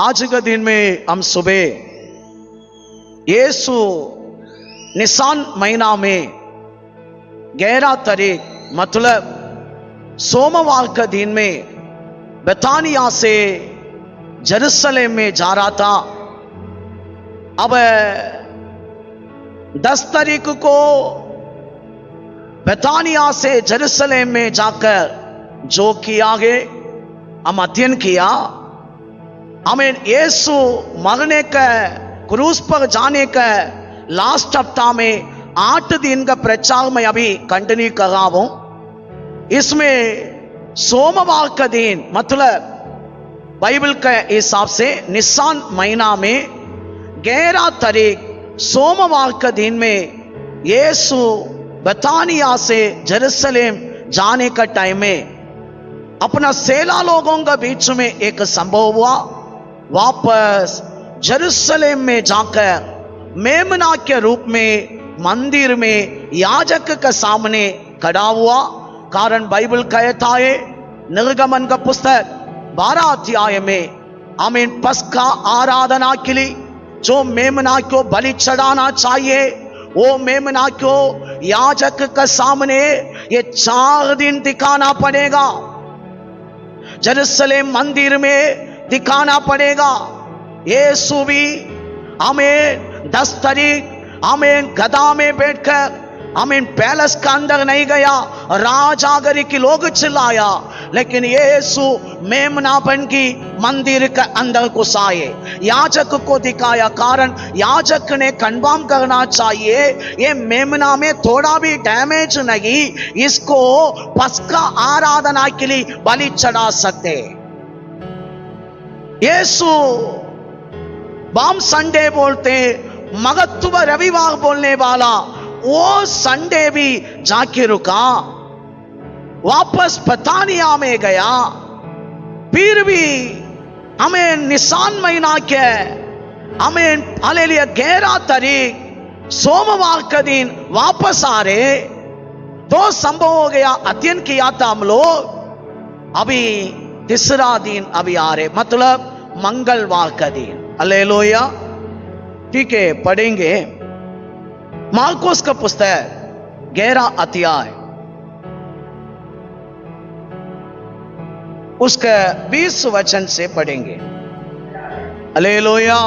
आज के दिन में हम सुबह यीशु निसान महीना में 11 तारीख मतलब सोमवार के दिन में बेतानिया से जेरूसलम में जा रहा था। अब 10 तारीख को बेतानिया से जेरूसलम में जाकर जो किया गए हम अध्ययन किया। हमें यीशु मरने का क्रूस पर जाने का लास्ट हफ्ता में 8 दिन का प्रचार में अभी कंटिन्यू कर रहा हूं। इसमें सोमवार का दिन मतलब बाइबल के हिसाब से निसान महीना में 11 तारीख सोमवार का दिन में यीशु बेतानिया से जेरूसलम जाने का टाइम में अपना सेला लोगों के बीच में एक संभव हुआ। वापस जेरूसलम में जाकर मेमना के रूप में मंदिर में याजक के सामने खड़ा हुआ। कारण बाइबल कहता है निर्गमन का पुस्तक 12 अध्याय में हमें पस्का आराधना के लिए जो मेमना को बलि चढ़ाना चाहिए वो मेमना को याजक के सामने ये 4 दिन दिखाना पड़ेगा, जेरूसलम मंदिर में दिखाना पड़ेगा। यीशु भी हमें 10 तारीख हमें गधा में बैठकर हमें पैलेस के अंदर नहीं गया, राजागरी की लोग चिल्लाया, लेकिन यीशु मेमना बन की मंदिर के अंदर घुसाए, याजक को दिखाया। कारण याजक ने कन्फर्म करना चाहिए ये मेमना में थोड़ा भी डैमेज नहीं, इसको पस्का आराधना के लिए बलि चढ़ा सकते। यीशु बाम संडे बोलते महत्व रविवार बोलने वाला वो संडे भी जाके रुका, वापस बेतानिया में गया। फिर भी हमें निसान महीना के हमें हालेलुया 11 तारीख सोमवार का दिन वापस आ रहे। 2 संभव हो गया, अध्ययन किया था हम लोग। अभी तीसरा दिन अभी आ रहे मतलब मंगलवार का दिन। हालेलुया। ठीक है, पढ़ेंगे मार्कोस का पुस्तक 11 अध्याय उसका 20 वचन से पढ़ेंगे। हालेलुया।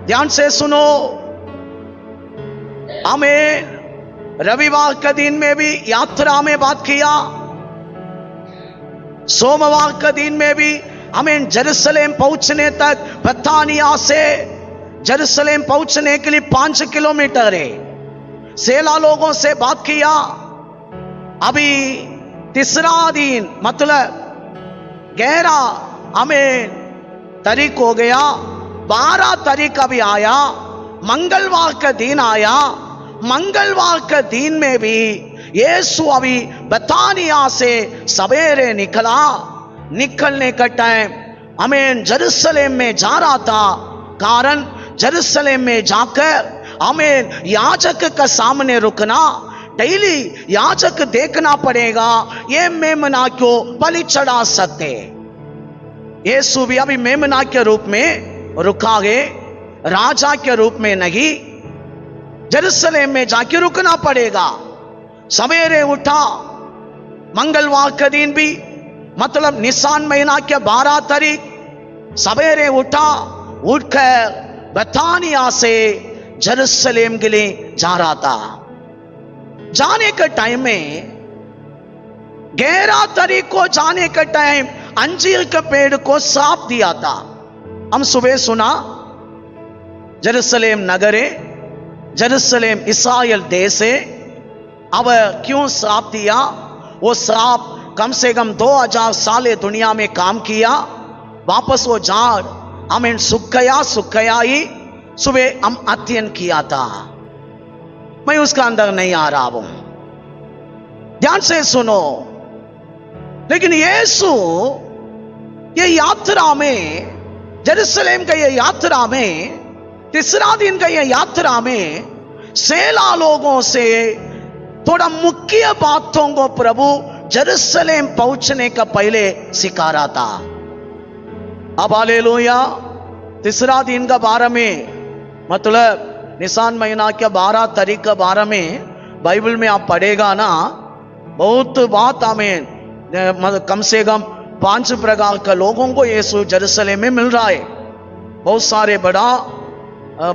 ध्यान से सुनो। हमें रविवार के दिन में भी यात्रा में बात किया, सोमवार के दिन में भी हमें जेरूसलम पहुंचने तक बेतानिया से जेरूसलम पहुंचने के लिए 5 किलोमीटर है। सेला लोगों से बात किया। अभी तीसरा दिन मतलब 11 हमें तारीख हो गया, 12 तारीख अभी आया, मंगलवार का दिन आया। मंगलवार के दिन में भी यीशु अभी बेतानिया से सवेरे निकला। निकलने का टाइम हमें जेरूसलम में जा रहा था। कारण जेरूसलम में जाकर हमें याजक के सामने रुकना, डेली याजक देखना पड़ेगा ये मेमना को बलि चढ़ा सकते। यीशु भी अभी मेमना के रूप में रुका गए, राजा के रूप में नहीं। जेरूसलम में जाके रुकना पड़ेगा। सवेरे उठा, मंगलवार के दिन भी मतलब निसान महीना के 12 तारीख सवेरे उठा, उठकर बेतानिया से जेरूसलम के लिए जा रहा था। जाने के टाइम में 11 तारीख को जाने के टाइम अंजीर के पेड़ को श्राप दिया था। हम सुबह सुना जेरूसलम नगर है, जेरूसलम इस्राएल देश है। अब क्यों श्राप दिया? वो श्राप कम से कम 2000 साल दुनिया में काम किया, वापस वो झाड़ हमें सूख गया ही। सुबह हम अध्ययन किया था, मैं उसका अंदर नहीं आ रहा हूं, ध्यान से सुनो। लेकिन यीशु ये यात्रा में, जेरूसलम का ये यात्रा में, तीसरा दिन का ये यात्रा में सेला लोगों से थोड़ा मुख्य बातों को प्रभु जेरूसलम पहुंचने का पहले सिखा रहा था। अब हालेलुया, तीसरा दिन का 12 में, मतलब निसान महीना के 12 तारीख का 12 में बाइबल में आप पढ़ेगा ना, बहुत बात हमें कम से कम 5 प्रकार के लोगों को यीशु यरूशलेम में मिल रहा है। बहुत सारे बड़ा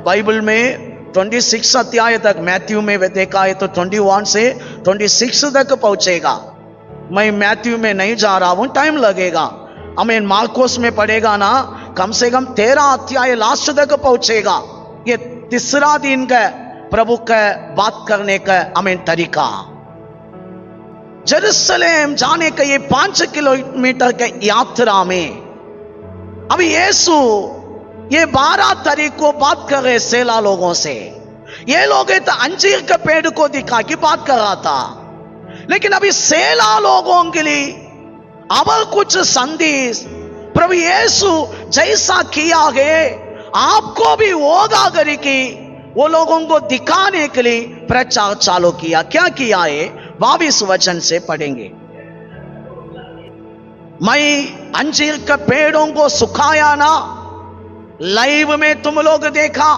बाइबल में 26 अध्याय तक, मैथ्यू में देखा है तो 21 से 26 तक पहुंचेगा। मैं मैथ्यू में नहीं जा रहा हूं, टाइम लगेगा। हमें मार्कोस में पढ़ेगा ना, कम से कम 13 अध्याय लास्ट तक पहुंचेगा। ये तीसरा दिन का प्रभु का बात करने का हमें तरीका। यरूशलेम जाने का ये 5 किलोमीटर के यात्रा में अभी यीशु ये 12 तारीख को बात कर रहे सेला लोगों से। ये लोग तो अंजीर के पेड़ को दिखा के बात कर रहा था, लेकिन अभी सेला लोगों के लिए अब कुछ संदेश प्रभु यीशु जैसा किया है आपको भी होगा करके वो लोगों को दिखाने के लिए प्रचार चालू किया। क्या किया है 22 वचन से पढ़ेंगे। मैं अंजीर के पेड़ों को सुखाया ना, लाइव में तुम लोग देखा,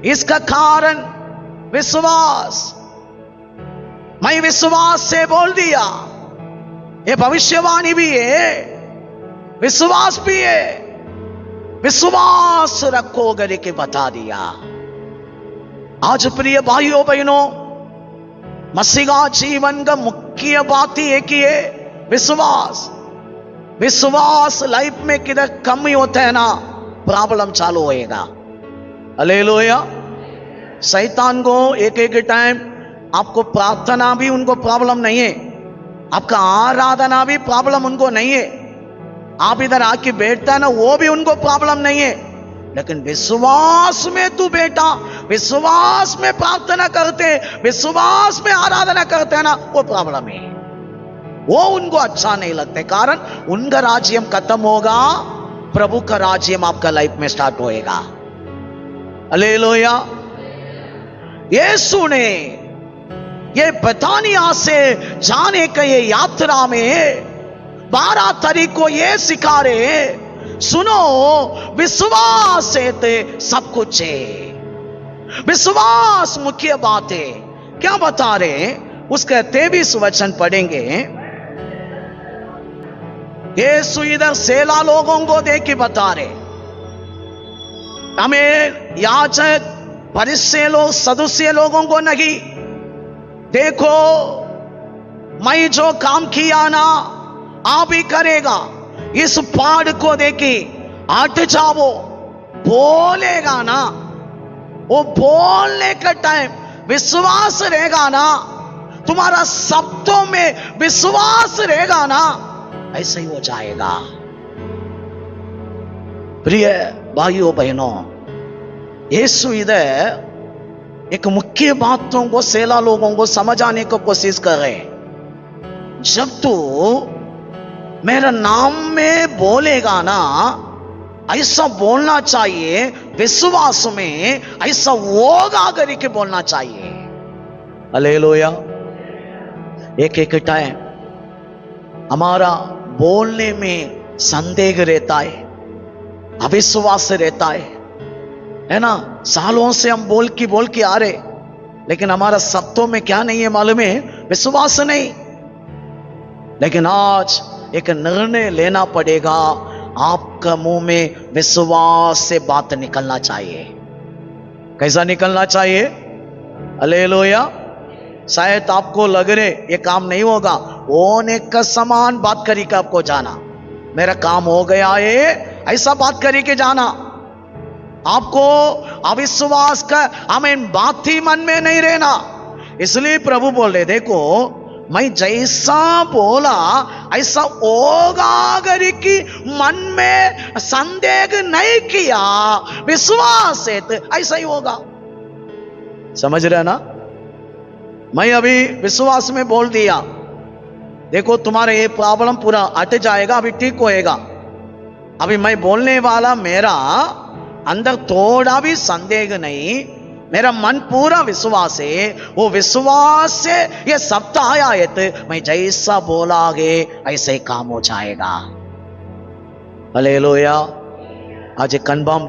इसका कारण विश्वास। मैं विश्वास से बोल दिया, ये भविष्यवाणी भी है, विश्वास भी है। विश्वास रखो करके बता दिया। आज प्रिय भाइयों बहनों, मसीहा जीवन का मुख्य बात ही एक ही है, विश्वास। विश्वास लाइफ में किधर कम ही होता है ना, प्रॉब्लम चालू होएगा। हालेलुया। शैतान को एक एक टाइम आपको प्रार्थना भी उनको प्रॉब्लम नहीं है, आपका आराधना भी प्रॉब्लम उनको नहीं है, आप इधर आके बैठता है ना वो भी उनको प्रॉब्लम नहीं है, लेकिन विश्वास में तू बेटा, विश्वास में प्रार्थना करते, विश्वास में आराधना करते हैं ना, वो प्रॉब्लम है। वो उनको अच्छा नहीं लगता, कारण उनका राज्य खत्म होगा, प्रभु का राज्य आपका लाइफ में स्टार्ट होएगा। हालेलुया। यीशु ने ये बेथानिया से जाने के ये यात्रा में 12 तारीख को ये सिखा रहे, सुनो विश्वास से सब कुछ है। विश्वास मुख्य बात है। क्या बता रहे, उसका 23 वचन पढ़ेंगे। यीशु इधर सेला लोगों को देख के बता रहे, हमें याजक फरीसी लोग सदुसी लोगों को नहीं, देखो मैं जो काम किया ना आप ही करेगा। इस पहाड़ को देखी हट जाओ, बोलेगा ना, वो बोलने का टाइम विश्वास रहेगा ना, तुम्हारा शब्दों में विश्वास रहेगा ना, ऐसे ही हो जाएगा। प्रिय भाइयों बहनों, यीशु इधर एक मुख्य बातों को सेला लोगों को समझाने की कोशिश कर रहे। जब तू मेरा नाम में बोलेगा ना, ऐसा बोलना चाहिए, विश्वास में ऐसा होगा करके बोलना चाहिए। हालेलुया। एक एक टाइम हमारा बोलने में संदेह रहता है, अविश्वास रहता है ना। सालों से हम बोल के आ रहे, लेकिन हमारा शब्दों में क्या नहीं है मालूम है, विश्वास नहीं। लेकिन आज एक निर्णय लेना पड़ेगा, आपका मुंह में विश्वास से बात निकलना चाहिए। कैसा निकलना चाहिए? हालेलुया। शायद आपको लग रहे ये काम नहीं होगा, होने का समान बात करके आपको जाना, मेरा काम हो गया है, ऐसा बात करके जाना। आपको अविश्वास का हमें बात ही मन में नहीं रहना। इसलिए प्रभु बोल रहे, देखो मैं जैसा बोला ऐसा होगा अगर की मन में संदेह नहीं किया, विश्वास है तो ऐसा ही होगा। समझ रहे ना? मैं अभी विश्वास में बोल दिया, देखो तुम्हारा ये प्रॉब्लम पूरा हट जाएगा, अभी ठीक होएगा। अभी मैं बोलने वाला मेरा अंदर थोड़ा भी संदेह नहीं, मेरा मन पूरा विश्वास है, वो विश्वास से ये शब्द आया है तो मैं जैसा बोला गे ऐसे ही काम हो जाएगा। हालेलुया। आज कन्फर्म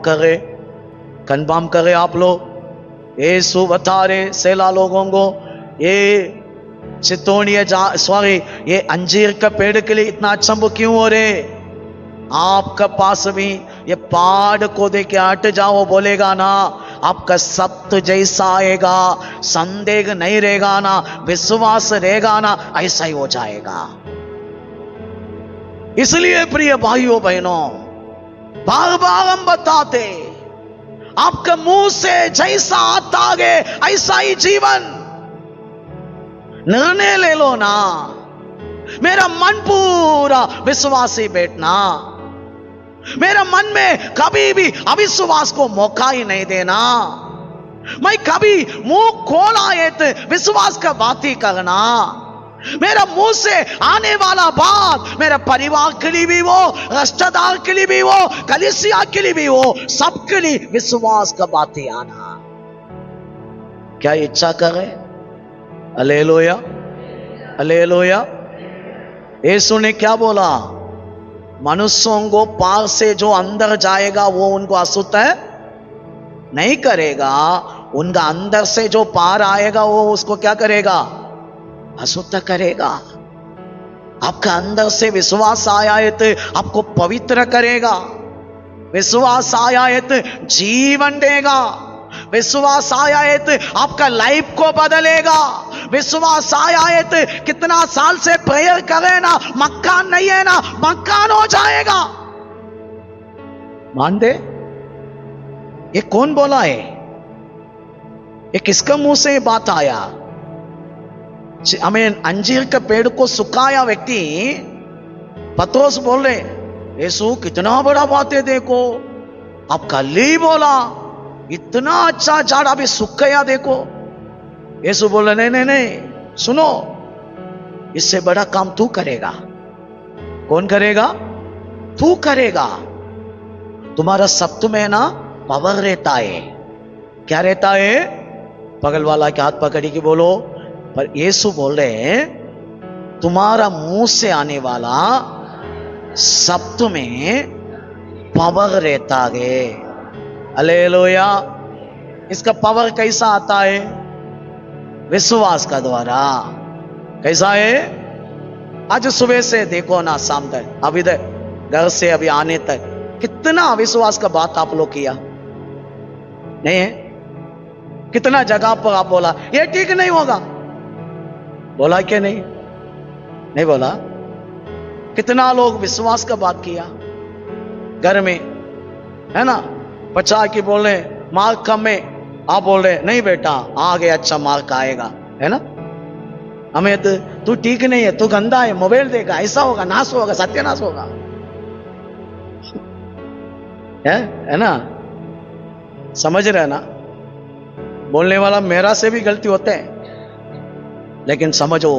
करे आप लोग। यीशु बता रहे सेला लोगों को, ये चितौनी सॉरी ये अंजीर का पेड़ के लिए इतना अचंभ क्यों हो रहे? आपका पास भी ये पहाड़ को देख के हट जाओ बोलेगा ना, आपका सत्य जैसा आएगा, संदेह नहीं रहेगा ना, विश्वास रहेगा ना, ऐसा ही हो जाएगा। इसलिए प्रिय भाइयों बहनों, बार बार हम बताते, आपके मुंह से जैसा आता आगे ऐसा ही जीवन। निर्णय ले लो ना, मेरा मन पूरा विश्वासी बैठना, मेरा मन में कभी भी अविश्वास को मौका ही नहीं देना। मैं कभी मुंह खोला है तो विश्वास का बात ही करना। मेरा मुंह से आने वाला बात मेरा परिवार के लिए भी हो, रिश्तेदार के लिए भी हो, कलीसिया के लिए भी हो, सबके लिए विश्वास का बात ही आना। क्या इच्छा करे? Hallelujah, hallelujah. यीशु ने क्या बोला? मनुष्यों को पार से जो अंदर जाएगा वो उनको अशुद्ध नहीं करेगा, उनका अंदर से जो पार आएगा वो उसको क्या करेगा? अशुद्ध करेगा। आपका अंदर से विश्वास आया है तो आपको पवित्र करेगा, विश्वास आया है तो जीवन देगा, विश्वास आया है तो आपका लाइफ को बदलेगा, विश्वास आया है तो कितना साल से प्रेयर करे ना, मकान नहीं है ना, मकान हो जाएगा। मान दे? ये कौन बोला है? ये किसका मुंह से ये बात आया? हमें अंजीर के पेड़ को सुखाया व्यक्ति पत्रोस बोल रहे, यीशु कितना बड़ा बात है देखो, आप कल ही बोला इतना अच्छा झाड़ अभी सूख गया देखो। यीशु बोले नहीं नहीं नहीं, सुनो, इससे बड़ा काम तू करेगा। कौन करेगा? तू करेगा। तुम्हारा सत्य में ना पावर रहता है। क्या रहता है? बगल वाला के हाथ पकड़ी के बोलो, पर यीशु बोल रहे हैं तुम्हारा मुंह से आने वाला सत्य में पावर रहता है। हालेलुया। इसका पावर कैसा आता है? विश्वास का द्वारा। कैसा है? आज सुबह से देखो ना शाम तक, अभी तक घर से अभी आने तक कितना विश्वास का बात आप लोग किया नहीं है? कितना जगह पर आप बोला ये ठीक नहीं होगा, बोला क्या? नहीं नहीं बोला। कितना लोग विश्वास का बात किया घर में, है ना? बच्चा की बोल रहे मार्क कम है, आप बोल रहे नहीं बेटा आगे अच्छा मार्क आएगा, है ना? हमें तो तू ठीक नहीं है, तू गंदा है, मोबाइल देगा, ऐसा होगा, नाश होगा, सत्यानाश होगा, है ना? समझ रहे ना? बोलने वाला मेरा से भी गलती होते हैं, लेकिन समझो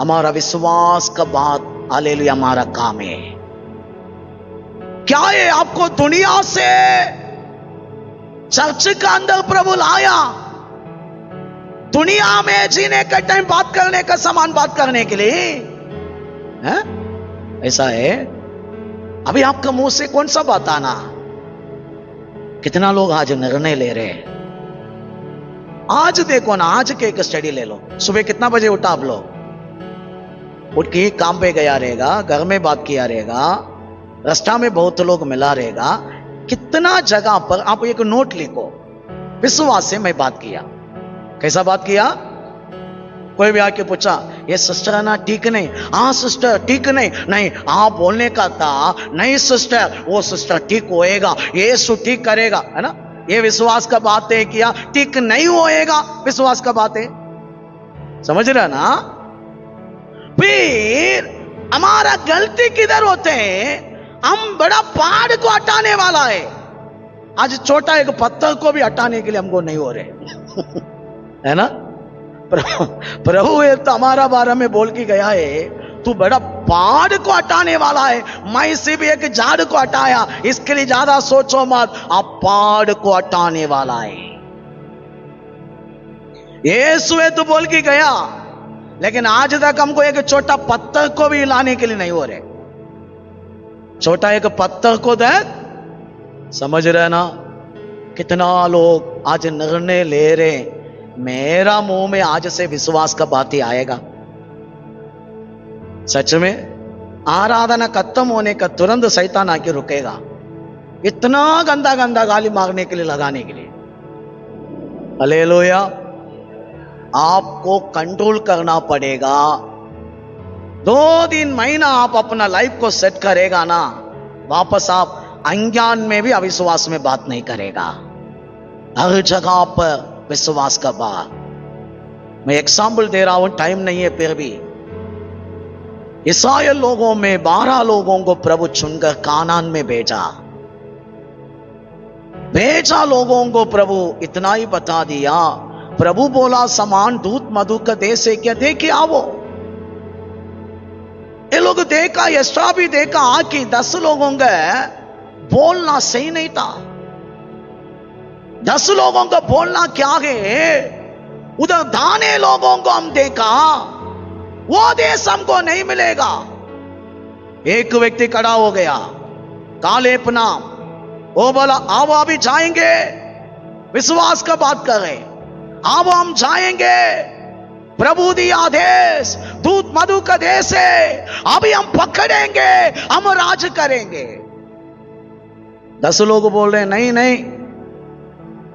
हमारा विश्वास का बात, हालेलुया, हमारा काम है। क्या है? आपको दुनिया से चर्च का अंदर प्रभु लाया, दुनिया में जीने का टाइम बात करने का समान बात करने के लिए, है? ऐसा है? अभी आपका मुंह से कौन सा बात आना? कितना लोग आज निर्णय ले रहे हैं। आज देखो ना, आज के एक स्टडी ले लो। सुबह कितना बजे उठा आप लोग? उठ के काम पे गया रहेगा, घर में बात किया रहेगा, रास्ता में बहुत लोग मिला रहेगा, कितना जगह पर आप एक नोट लिखो, विश्वास से मैं बात किया। कैसा बात किया? कोई भी आके पूछा ये सिस्टर है ना ठीक नहीं, हाँ सिस्टर ठीक नहीं, नहीं आप बोलने का था नहीं सिस्टर, वो सिस्टर ठीक होएगा, यीशु ठीक करेगा, है ना? ये विश्वास का बात है। किया ठीक नहीं होएगा, विश्वास का बात है। समझ रहा ना? फिर हमारा गलती किधर होते हैं? हम बड़ा पहाड़ को हटाने वाला है, आज छोटा एक पत्थर को भी हटाने के लिए हमको नहीं हो रहे है ना? प्रभु ये तो हमारा बारे में बोल के गया है, तू बड़ा पहाड़ को हटाने वाला है। मैं इसे भी एक झाड़ को हटाया, इसके लिए ज्यादा सोचो मत, आप पहाड़ को हटाने वाला है। यीशु तो बोल के गया, लेकिन आज तक हमको एक छोटा पत्थर को भी लाने के लिए नहीं हो रहे। छोटा एक पत्थर को देख, समझ रहे ना? कितना लोग आज निर्णय ले रहे, मेरा मुंह में आज से विश्वास का बात ही आएगा। सच में आराधना खत्म होने का तुरंत शैतान आके रुकेगा, इतना गंदा गंदा गाली मारने के लिए, लगाने के लिए। हालेलुया। आपको कंट्रोल करना पड़ेगा। 2-3 महीना आप अपना लाइफ को सेट करेगा ना, वापस आप अज्ञान में भी अविश्वास में बात नहीं करेगा। हर जगह पर विश्वास का बात। मैं एग्जाम्पल दे रहा हूं, टाइम नहीं है फिर भी। इस्राएल लोगों में 12 लोगों को प्रभु चुनकर कानान में भेजा लोगों को प्रभु इतना ही बता दिया। प्रभु बोला समान दूध मधु का देश है क्या, देखे आओ। ये लोग देखा, यशा भी देखा कि 10 लोगों का बोलना सही नहीं था। 10 लोगों का बोलना क्या है, उधर दाने लोगों को हम देखा, वो देश हमको नहीं मिलेगा। एक व्यक्ति खड़ा हो गया, कालेब नाम, वो बोला अब अभी जाएंगे, विश्वास का बात करें, अब हम जाएंगे, प्रभु दी आदेश, दूध मधु का देश है, अभी हम पकड़ेंगे, हम राज करेंगे। 10 लोग बोल रहे नहीं नहीं,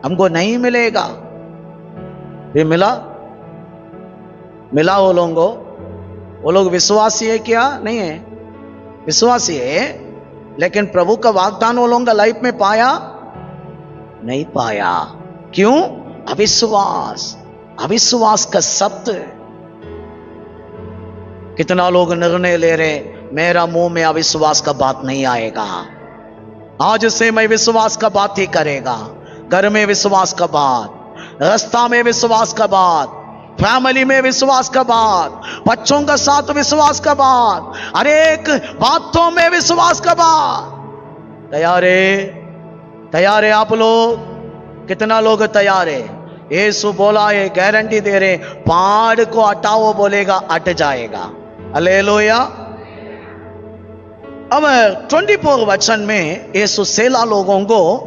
हमको नहीं मिलेगा। फिर मिला वो लोगों को। वो लोग विश्वासी है क्या? नहीं है, विश्वासी है, लेकिन प्रभु का वाग्दान वो लोगों का लाइफ में पाया नहीं पाया। क्यों? अविश्वास का शब्द। कितना लोग निर्णय ले रहे, मेरा मुंह में अविश्वास का बात नहीं आएगा, आज से मैं विश्वास का बात ही करेगा। घर में विश्वास का बात, रास्ता में विश्वास का बात, फैमिली में विश्वास का बात, बच्चों का साथ विश्वास का बात, हर एक बातों में विश्वास का बात। तैयार है आप लोग? कितना लोग तैयार है? यीशु बोला है, गारंटी दे रहे, पहाड़ को हटाओ बोलेगा हट जाएगा। हालेलुया। अब 24 वचन में यीशु 16 लोगों को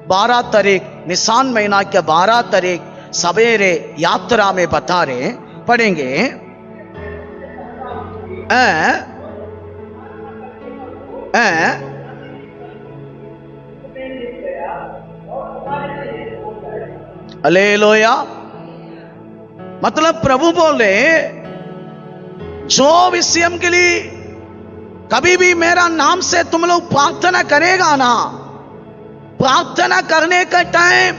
12 तारीख निसान महीना के 12 तारीख सवेरे यात्रा में बता रहे, पढ़ेंगे। हालेलुया। मतलब प्रभु बोले, जो विषय के लिए कभी भी मेरा नाम से तुम लोग प्रार्थना करेगा ना, प्रार्थना करने का टाइम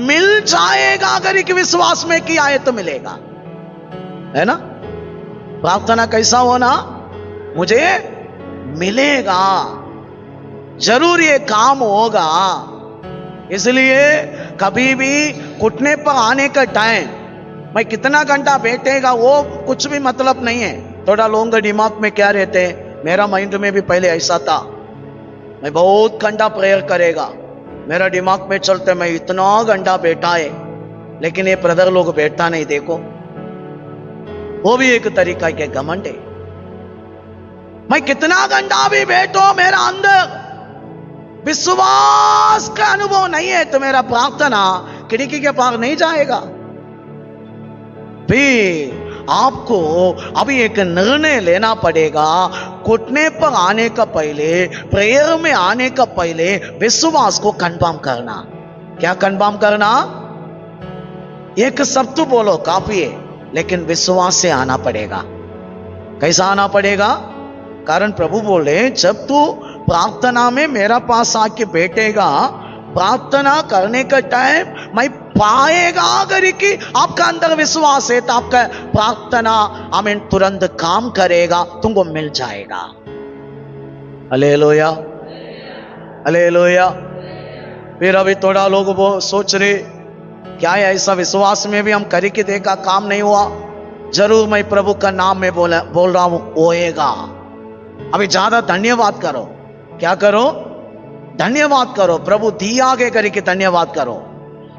मिल जाएगा। अगर एक विश्वास में किया है तो मिलेगा, है ना? प्रार्थना कैसा होना, मुझे मिलेगा, जरूर ये काम होगा। इसलिए कभी भी घुटने पर आने का टाइम मैं कितना घंटा बैठेगा वो कुछ भी मतलब नहीं है। थोड़ा लोगों के दिमाग में क्या रहते हैं, मेरा माइंड में भी पहले ऐसा था, मैं बहुत घंटा प्रेयर करेगा, मेरा दिमाग में चलते मैं इतना घंटा बैठा है, लेकिन ये ब्रदर लोग बैठता नहीं। देखो, वो भी एक तरीका के घमंड है। मैं कितना घंटा भी बैठो, मेरा अंदर विश्वास का अनुभव नहीं है तो मेरा प्रार्थना खिड़की के पार नहीं जाएगा। फिर आपको अभी एक निर्णय लेना पड़ेगा। घुटने पर आने का पहले, प्रेयर में आने का पहले विश्वास को कंफर्म करना। क्या कंफर्म करना? एक शब्द बोलो काफी है, लेकिन विश्वास से आना पड़ेगा। कैसा आना पड़ेगा? कारण प्रभु बोले, जब तू प्रार्थना में मेरा पास आके बैठेगा, प्रार्थना करने का टाइम मैं पाएगा। अगर कि आपका अंदर विश्वास है तो आपका प्रार्थना आमीन तुरंत काम करेगा, तुमको मिल जाएगा। Hallelujah, hallelujah. फिर अभी थोड़ा लोग वो सोच रहे, क्या है ऐसा विश्वास में भी हम करके देखा, काम नहीं हुआ, जरूर मैं प्रभु का नाम में बोल रहा हूं, होएगा। अभी ज्यादा धन्यवाद करो। क्या करो? धन्यवाद करो। प्रभु दिया आगे करके धन्यवाद करो।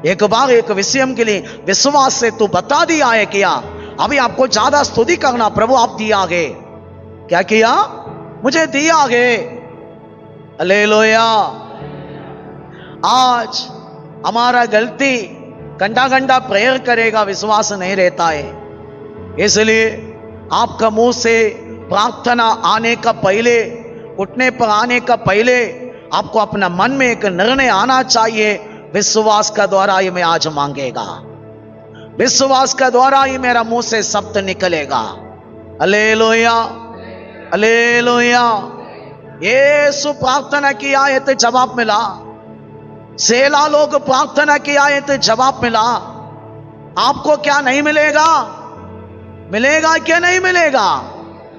एक बार एक विषय के लिए विश्वास से तू बता दिया है किया, अभी आपको ज्यादा स्तुति करना, प्रभु आप दिया आगे। क्या किया? मुझे दिया आगे। हालेलुया। आज हमारा गलती घंटा घंटा प्रेयर करेगा, विश्वास नहीं रहता है। इसलिए आपका मुंह से प्रार्थना आने का पहले, उठने पर आने का पहले आपको अपना मन में एक निर्णय आना चाहिए, विश्वास का द्वारा ही मैं आज मांगेगा, विश्वास का द्वारा ही मेरा मुंह से शब्द निकलेगा। Hallelujah, hallelujah. यीशु प्रार्थना किया है तो जवाब मिला, सेला लोग प्रार्थना किया है तो जवाब मिला। आपको क्या नहीं मिलेगा? मिलेगा क्या नहीं मिलेगा?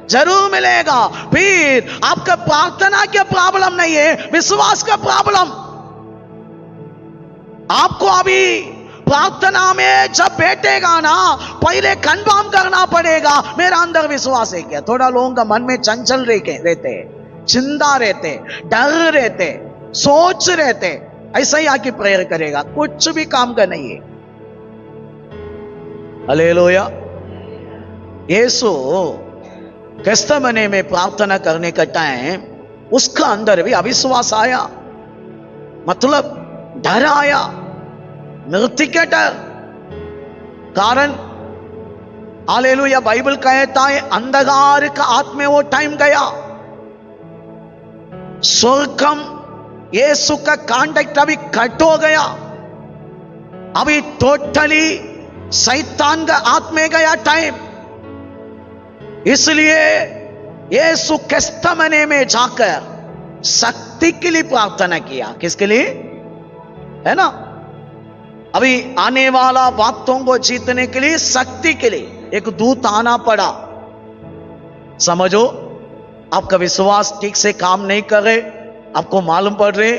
जरूर मिलेगा। फिर आपका प्रार्थना का प्रॉब्लम नहीं है, विश्वास का प्रॉब्लम। आपको अभी प्रार्थना में जब बैठेगा ना, पहले कंफर्म करना पड़ेगा मेरा अंदर विश्वास है क्या। थोड़ा लोगों का मन में चंचल रहते, चिंता रहते, डर रहते, सोच रहते, ऐसा ही आके प्रेयर करेगा, कुछ भी काम का नहीं है। हालेलुया। यीशु गेत्सेमने में प्रार्थना करने का टाइम उसका अंदर भी अविश्वास आया, मतलब डर आया, मृत्यु का डर। कारण हालेलुया, बाइबल कहता है अंधकार का आत्मा वो टाइम गया, स्वर्गम यीशु का कांटेक्ट अभी कट हो गया, अभी टोटली शैतान का आत्मा गया टाइम। इसलिए यीशु गेत्सेमने में जाकर शक्ति के लिए प्रार्थना किया। किसके लिए? है ना, अभी आने वाला बातों को जीतने के लिए, शक्ति के लिए एक दूत आना पड़ा। समझो, आपका विश्वास ठीक से काम नहीं कर रहे, आपको मालूम पड़ रहे,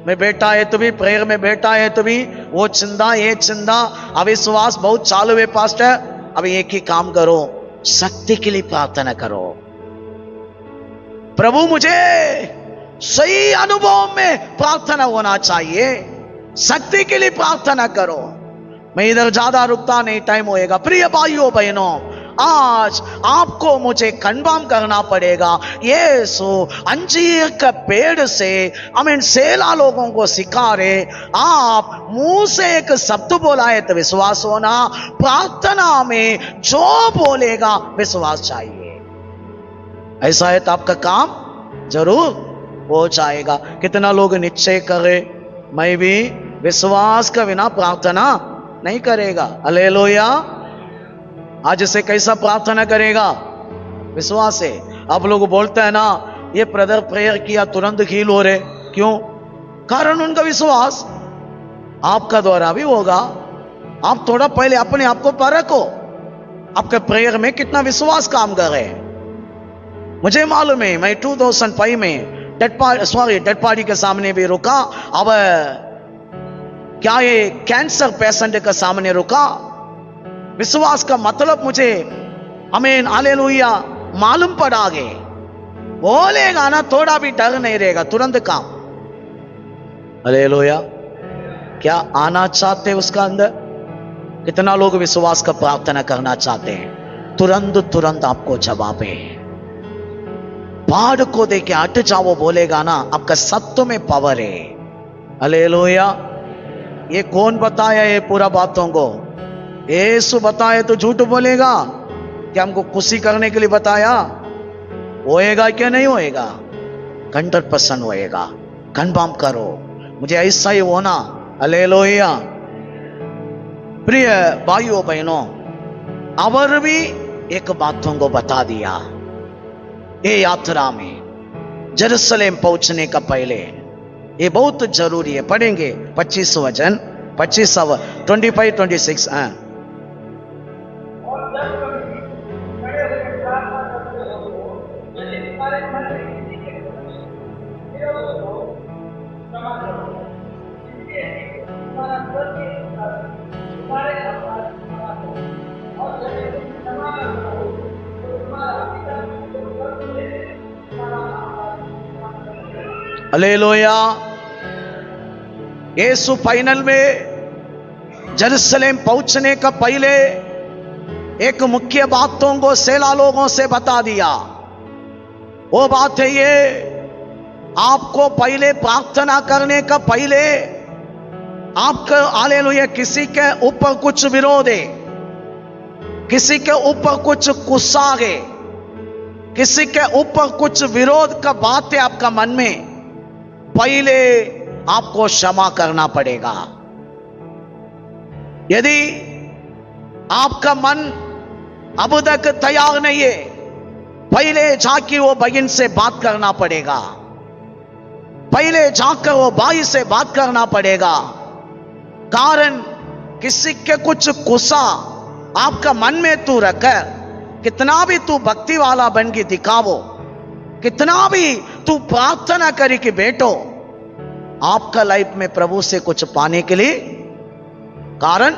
मैं बैठा है तो भी, प्रेयर में बैठा है तो भी वो चिंता, ये चिंता, अविश्वास बहुत चालू है पास्टर। अभी एक ही काम करो, शक्ति के लिए प्रार्थना करो। प्रभु मुझे सही अनुभव में प्रार्थना होना चाहिए, शक्ति के लिए प्रार्थना करो। मैं इधर ज्यादा रुकता नहीं, टाइम होएगा। प्रिय भाइयों बहनों, आज आपको मुझे कंफर्म करना पड़ेगा, यीशु अंजीर का पेड़ से सेला लोगों को सिखा रहे, आप मुंह से एक शब्द बोला है तो विश्वास होना, प्रार्थना में जो बोलेगा विश्वास चाहिए। ऐसा है तो आपका काम जरूर हो जाएगा। कितना लोग निश्चय करे, मैं भी विश्वास का बिना प्रार्थना नहीं करेगा। हालेलुया। आज से कैसा प्रार्थना करेगा? विश्वास है। आप लोग बोलते हैं ना, ये ब्रदर प्रेयर किया तुरंत हील हो रहे, क्यों? कारण उनका विश्वास। आपका द्वारा भी होगा। आप थोड़ा पहले अपने आप को परखो, आपके प्रेयर में कितना विश्वास काम कर रहे हैं। मुझे मालूम है, मैं 2005 में डेड पार्टी के सामने भी रुका। अब क्या ये कैंसर पेशेंट के सामने रुका। विश्वास का मतलब मुझे आमीन हालेलुया मालूम पड़ा। आगे बोलेगा ना, थोड़ा भी डर नहीं रहेगा, तुरंत काम। हालेलुया। क्या आना चाहते हैं उसका अंदर? कितना लोग विश्वास का प्रार्थना करना चाहते हैं? तुरंत तुरंत आपको जवाब है। पहाड़ को देखे हट जाओ बोलेगा ना, आपका सत्य में पावर है। हालेलुया। ये कौन बताया ये पूरा बातों को? यीशु बताए तो झूठ बोलेगा? क्या हमको खुशी करने के लिए बताया? होएगा क्या नहीं होएगा? 100% होएगा। कंफर्म करो, मुझे ऐसा ही होना। हालेलुया। प्रिय भाइयों बहनों, और भी एक बातों को बता दिया। ये यात्रा में जेरूशलेम पहुंचने का पहले ये बहुत जरूरी है। पढ़ेंगे 25 वचन, 25 25 26। हालेलुया। यीशु फाइनल में जेरूशलेम पहुंचने का पहले एक मुख्य बातों को सेला लोगों से बता दिया। वो बात है ये, आपको पहले प्रार्थना करने का पहले आपका हालेलुया किसी के ऊपर कुछ विरोध है, किसी के ऊपर कुछ गुस्सा है, किसी के ऊपर कुछ विरोध का बात है आपका मन में, पहले आपको क्षमा करना पड़ेगा। यदि आपका मन अब तक तैयार नहीं है, पहले जाके वो बहन से बात करना पड़ेगा, पहले जाकर वो भाई से बात करना पड़ेगा। कारण किसी के कुछ गुस्सा आपका मन में तू रख, कितना भी तू भक्ति वाला बन के दिखावो, कितना भी तू प्रार्थना करे कि बेटो आपका लाइफ में प्रभु से कुछ पाने के लिए, कारण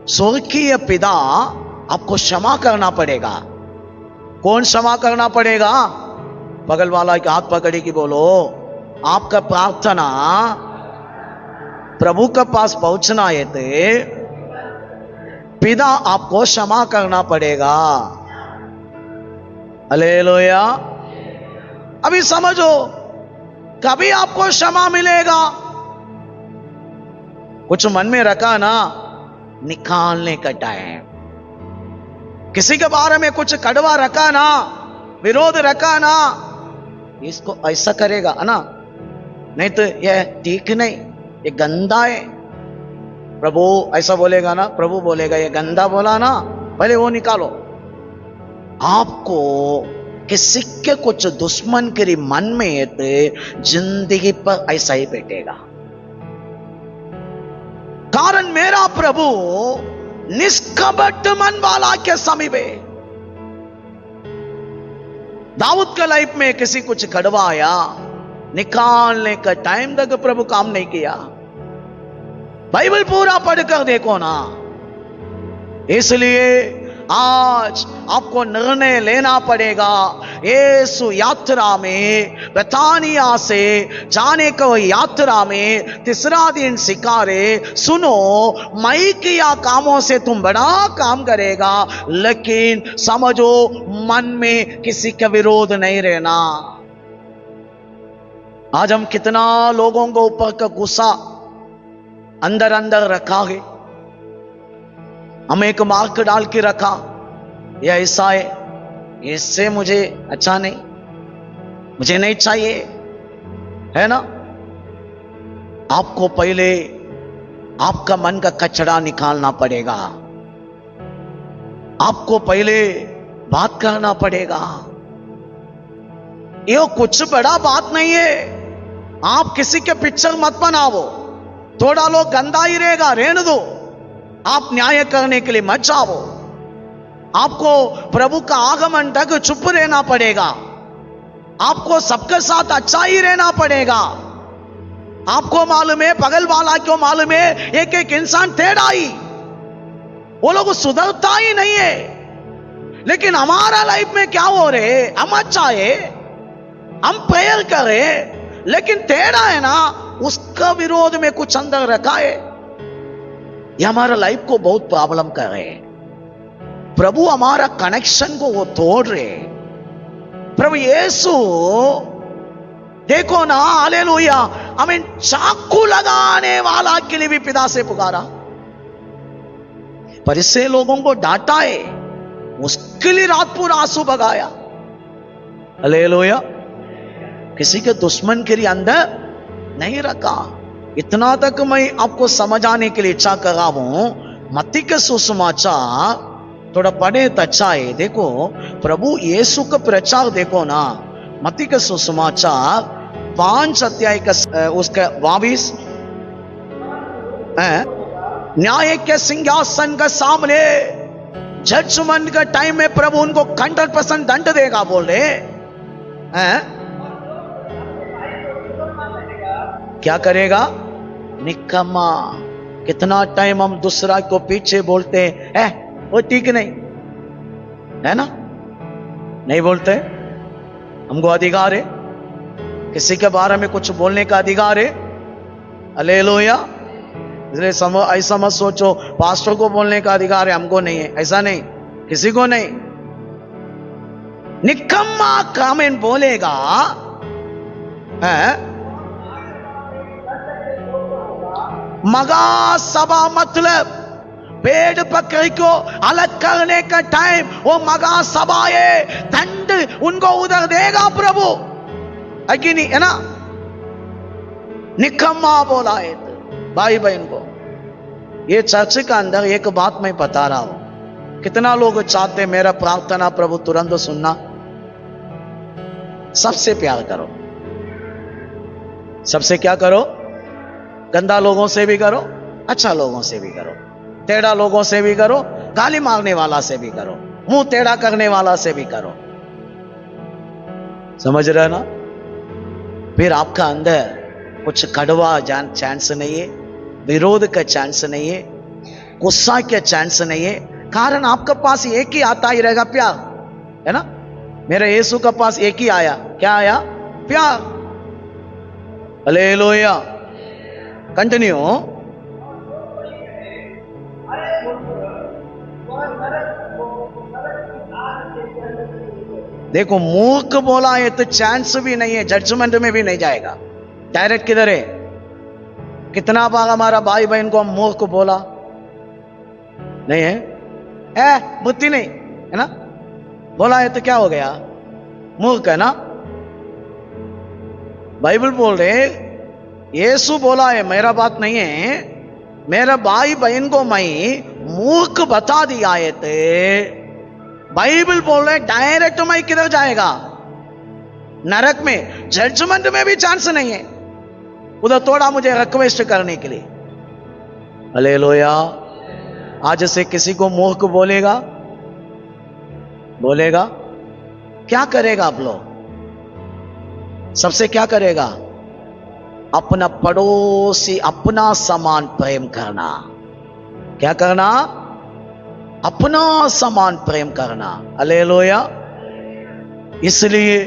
स्वर्गीय पिता आपको क्षमा करना पड़ेगा। कौन क्षमा करना पड़ेगा? बगल वाला के हाथ पकड़ी कि बोलो आपका प्रार्थना प्रभु के पास पहुंचना है तो पिता आपको क्षमा करना पड़ेगा। हालेलुया। अभी समझो, कभी आपको क्षमा मिलेगा? कुछ मन में रखा ना, निकालने का टाइम। किसी के बारे में कुछ कड़वा रखा ना, विरोध रखा ना, इसको ऐसा करेगा ना, नहीं तो यह ठीक नहीं, ये गंदा है, प्रभु ऐसा बोलेगा ना, प्रभु बोलेगा ये गंदा बोला ना, पहले वो निकालो। आपको किसी के कुछ दुश्मन के मन में तो जिंदगी पर ऐसा ही बैठेगा। कारण मेरा प्रभु निष्कपट मन वाला के समीप है। दाऊद के लाइफ में किसी कुछ कड़वा आया, निकालने का टाइम तक प्रभु काम नहीं किया। बाइबल पूरा पढ़कर देखो ना। इसलिए आज आपको निर्णय लेना पड़ेगा। यीशु यात्रा में बेतानिया से जाने को यात्रा में तीसरा दिन सिकारे, सुनो मैं किया कामों से तुम बड़ा काम करेगा, लेकिन समझो मन में किसी का विरोध नहीं रहना। आज हम कितना लोगों को ऊपर का गुस्सा अंदर अंदर रखा है, हम एक मार्क डाल के रखा, यह ऐसा है, इससे मुझे अच्छा नहीं, मुझे नहीं चाहिए, है ना। आपको पहले आपका मन का कचरा निकालना पड़ेगा, आपको पहले बात करना पड़ेगा। ये कुछ बड़ा बात नहीं है। आप किसी के पिक्चर मत बनाओ, थोड़ा लोग गंदा ही रहेगा, रहने दो। आप न्याय करने के लिए मत जाओ। आपको प्रभु का आगमन तक चुप रहना पड़ेगा। आपको सबके साथ अच्छा ही रहना पड़ेगा। आपको मालूम है, बगल वाला क्यों मालूम है, एक एक इंसान टेढ़ा ही, वो लोग सुधरता ही नहीं है। लेकिन हमारा लाइफ में क्या हो रहे, हम अच्छा है, हम प्रेयर करें, लेकिन टेढ़ा है ना, उसका विरोध में कुछ अंदर रखा है। ये हमारा लाइफ को बहुत प्रॉब्लम कर रहे हैं। प्रभु हमारा कनेक्शन को वो तोड़ रहे। प्रभु यीशु देखो ना, हालेलुया, हमें चाकू लगाने वाला के लिए भी पिता से पुकारा, पर इससे लोगों को डांटा है, उसके लिए रात पूरा आंसू बगाया। हालेलुया। किसी के दुश्मन के लिए अंदर नहीं रखा। इतना तक मैं आपको समझाने के लिए इच्छा कर रहा हूं। मत्ती के सुसमाचार थोड़ा पढ़े तो अच्छा है। देखो प्रभु यीशु का प्रचार देखो ना, मत्ती के सुसमाचार 5 अध्याय का उसका 22, न्याय के सिंहासन के सामने जजमेंट का टाइम में प्रभु उनको 100% दंड देगा बोले हैं। क्या करेगा? निकम्मा। कितना टाइम हम दूसरा को पीछे बोलते हैं, वो ठीक नहीं है ना, नहीं बोलते। हमको अधिकार है, किसी के बारे में कुछ बोलने का अधिकार है। हालेलुया। इसलिए ऐसा मत सोचो पास्टर को बोलने का अधिकार है, हमको नहीं है, ऐसा नहीं, किसी को नहीं। निकम्मा कामेन बोलेगा है? मगा सभा मतलब भेड़ बकरी को अलग करने का टाइम, वो मगा सभा है, दंड उनको उधर देगा प्रभु, है कि नहीं? है ना? निकम्मा बोला है भाई बहन को। ये चर्च का अंदर एक बात मैं बता रहा हूं, कितना लोग चाहते मेरा प्रार्थना प्रभु तुरंत सुनना। सबसे प्यार करो, सबसे क्या करो? गंदा लोगों से भी करो, अच्छा लोगों से भी करो, टेढ़ा लोगों से भी करो, गाली मारने वाला से भी करो, मुंह टेढ़ा करने वाला से भी करो। समझ रहे ना? फिर आपका अंदर कुछ कड़वा चांस नहीं है, विरोध का चांस नहीं है, गुस्सा का चांस नहीं है। कारण आपके पास एक ही आता ही रहेगा, प्यार, है ना? मेरे यीशु के पास एक ही आया, क्या आया? प्यार। हालेलुया। कंटिन्यू। देखो मूर्ख बोला है तो चांस भी नहीं है, जजमेंट में भी नहीं जाएगा, डायरेक्ट किधर है? कितना बार हमारा भाई बहन को हम मूर्ख बोला नहीं है? बुद्धि नहीं है ना, बोला है तो क्या हो गया? मूर्ख है ना? बाइबल बोल रहे, यीशु बोला है, मेरा बात नहीं है, मेरा भाई बहन को मैं मूर्ख बता दिया है ते। बाइबल बोल रहे डायरेक्ट मैं किधर जाएगा? नरक में, जजमेंट में भी चांस नहीं है। उधर थोड़ा मुझे रिक्वेस्ट करने के लिए। हालेलुया। आज से किसी को मूर्ख बोलेगा, बोलेगा, क्या करेगा आप लोग? सबसे क्या करेगा? अपना पड़ोसी अपना समान प्रेम करना। क्या करना? अपना समान प्रेम करना। हालेलुया। इसलिए